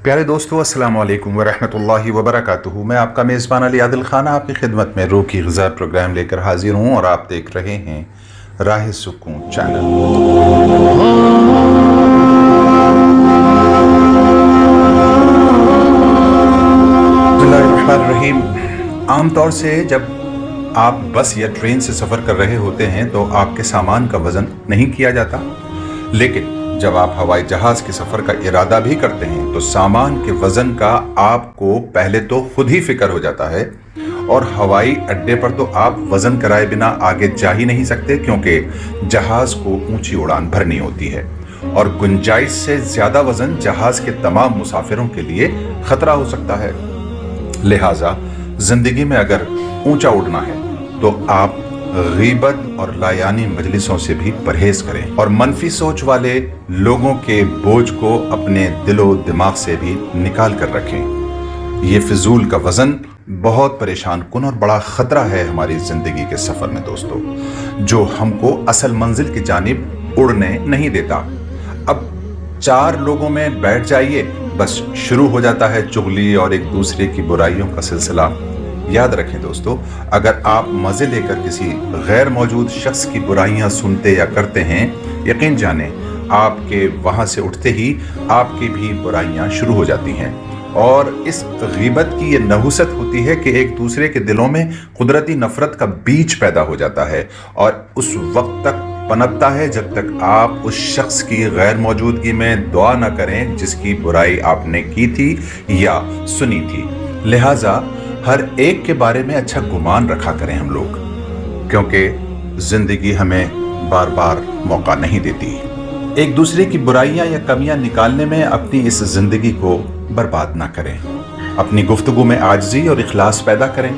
प्यारे दोस्तों, अस्सलाम वालेकुम वरहमतुल्लाहि वबरकातुहू। मैं आपका मेज़बान अली आदिल खान आपकी खिदमत में रूह की ग़िज़ा प्रोग्राम लेकर हाजिर हूँ और आप देख रहे हैं राह सुकून चैनल। बिस्मिल्लाहिर्रहमानिर्रहीम। आमतौर से जब आप बस या ट्रेन से सफ़र कर रहे होते हैं तो आपके सामान का वज़न नहीं किया जाता, लेकिन जब आप हवाई जहाज़ के सफ़र का इरादा भी करते हैं तो सामान के वज़न का आपको पहले तो खुद ही फिक्र हो जाता है और हवाई अड्डे पर तो आप वज़न कराए बिना आगे जा ही नहीं सकते, क्योंकि जहाज़ को ऊंची उड़ान भरनी होती है और गुंजाइश से ज़्यादा वज़न जहाज़ के तमाम मुसाफिरों के लिए ख़तरा हो सकता है। लिहाजा ज़िंदगी में अगर ऊंचा उड़ना है तो आप गीबत और लायानी मजलिसों से भी परहेज करें और मनफी सोच वाले लोगों के बोझ को अपने दिलो दिमाग से भी निकाल कर रखें। ये फिजूल का वज़न बहुत परेशान कुन और बड़ा ख़तरा है हमारी ज़िंदगी के सफ़र में दोस्तों, जो हमको असल मंजिल की जानिब उड़ने नहीं देता। अब 4 लोगों में बैठ जाइए, बस शुरू हो जाता है चुगली और एक दूसरे की बुराइयों का सिलसिला। याद रखें दोस्तों, अगर आप मज़े लेकर किसी गैर मौजूद शख्स की बुराइयां सुनते या करते हैं, यकीन जानें आपके वहां से उठते ही आपकी भी बुराइयां शुरू हो जाती हैं। और इस गीबत की ये नहुसत होती है कि एक दूसरे के दिलों में कुदरती नफ़रत का बीज पैदा हो जाता है और उस वक्त तक पनपता है जब तक आप उस शख्स की गैर मौजूदगी में दुआ न करें जिसकी बुराई आपने की थी या सुनी थी। लिहाजा हर एक के बारे में अच्छा गुमान रखा करें हम लोग, क्योंकि ज़िंदगी हमें बार बार मौका नहीं देती। एक दूसरे की बुराइयां या कमियां निकालने में अपनी इस ज़िंदगी को बर्बाद ना करें। अपनी गुफ्तगू में आजिज़ी और इखलास पैदा करें,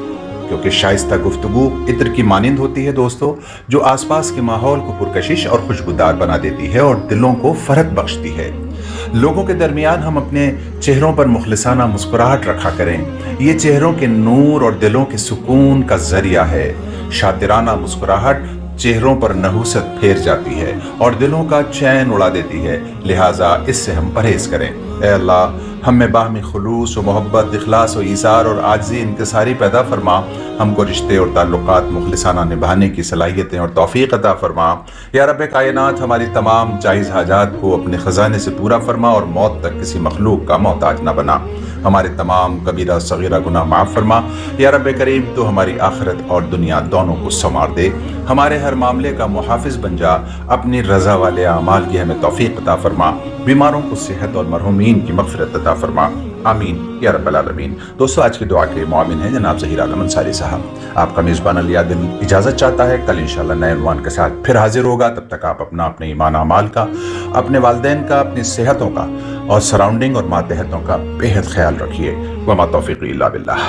क्योंकि शाइस्ता गुफ्तगू इत्र की मानिंद होती है दोस्तों, जो आसपास के माहौल को पुरकशिश और खुशबूदार बना देती है और दिलों को फरहत बख्शती है। लोगों के दरमियान हम अपने चेहरों पर मुखलिसाना मुस्कुराहट रखा करें। ये चेहरों के नूर और दिलों के सुकून का जरिया है। शातिराना मुस्कुराहट चेहरों पर नहुसत फेर जाती है और दिलों का चैन उड़ा देती है। लिहाजा इससे हम परहेज करें। ऐ अल्लाह, हम में बाहमी खुलूस व मोहब्बत, इखलास व ईसार और आजिज़ी इंकिसारी पैदा फरमा। हमको रिश्ते और ताल्लुकात मुखलिसाना निभाने की सलाहियतें और तौफीक अता फरमा। या रब्बे कायनात, हमारी तमाम जायज़ हाजात को अपने ख़जाने से पूरा फरमा और मौत तक किसी मखलूक का मोहताज न बना। हमारे तमाम कबीरा सगीरा गुनाह माफ़ फरमा। या रब्बे करीम, तो हमारी आखिरत और दुनिया दोनों को संवार दे। हमारे हर मामले का मुहाफिज बन जा। अपनी रज़ा वाले अमाल की हमें तौफीक अता फरमा। बीमारों को सेहत और मरहूमीन की मग़फ़िरत अता फरमा। आमीन या रब्बल आलमीन। दोस्तों, आज की दुआ के मुआविन हैं जनाब ज़हीर आलम अंसारी साहब। आपका मेज़बान अली आदिल इजाज़त चाहता है। कल इंशाअल्लाह नए उन्वान के साथ फिर हाजिर होगा। तब तक आप अपने ईमान अमाल का, अपने वालिदैन का, अपनी सेहतों का और सराउंडिंग और मातहतों का बेहद ख्याल रखिए। वमा तौफ़ीक़ी इल्ला बिल्लाह।